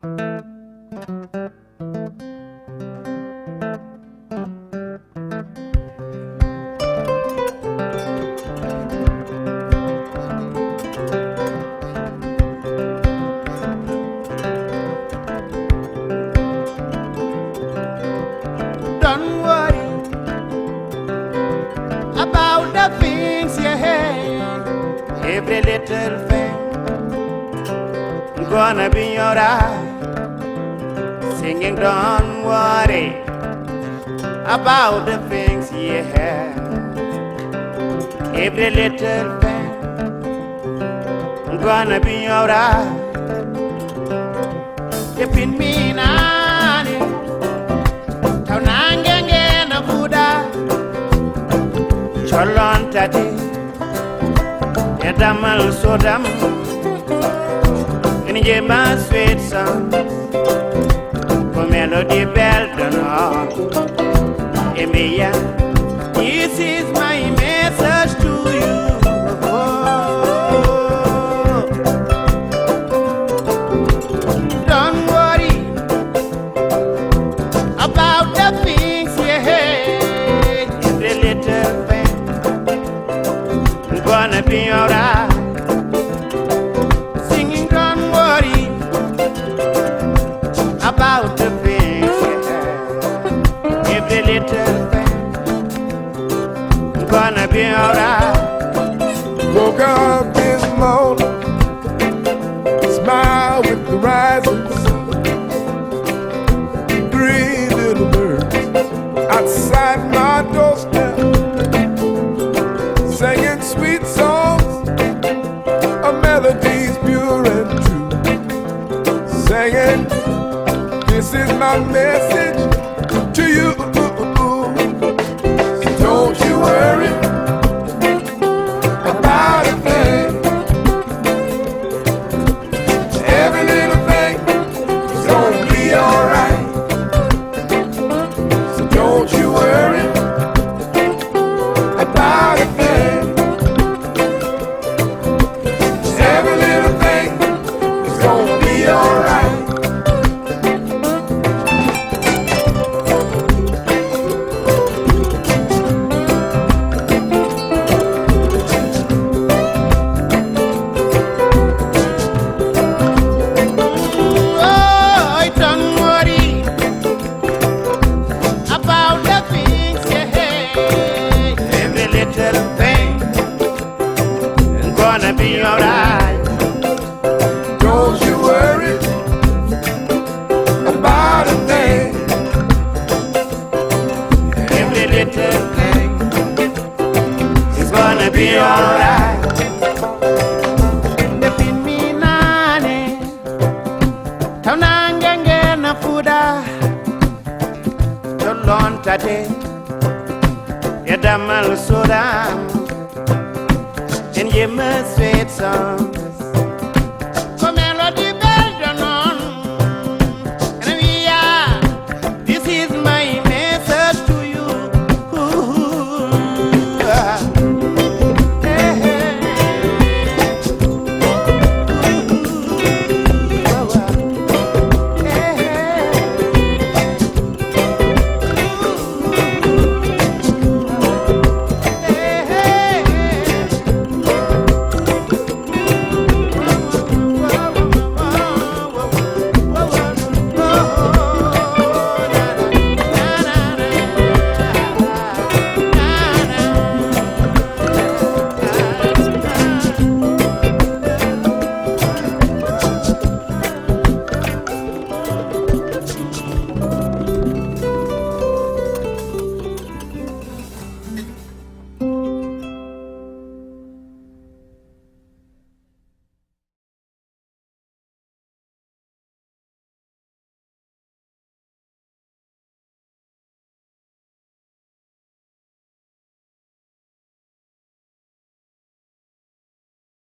Don't worry about the things you hate. Every little thing gonna be alright. Singing, don't worry about the things you have. Every little thing gonna be alright. If it mean Cholon tati, edamal sodam, inje ma sweet song, for melody bell dono, emiya. This is my message to you. Oh, don't worry about the things you hate. Every little thing gonna be alright. Singing, don't worry about the things you have. Every little thing gonna be alright. Woke up this morning, smile with the rising sun. 3 little birds outside my doorstep, singing sweet songs, a melody's pure and true. Singing, this is my message to you. So don't you worry about a thing. Every little thing is gonna be alright. So don't you worry about a thing. Every little thing is gonna be alright. Oh, don't worry about the things you hate. Every little thing is gonna be alright. Don't you worry about a thing. Every little thing is gonna be alright. Depin mi nane, taunangenge na fuda, cholon tate, edamal sodam, and ye sweet song.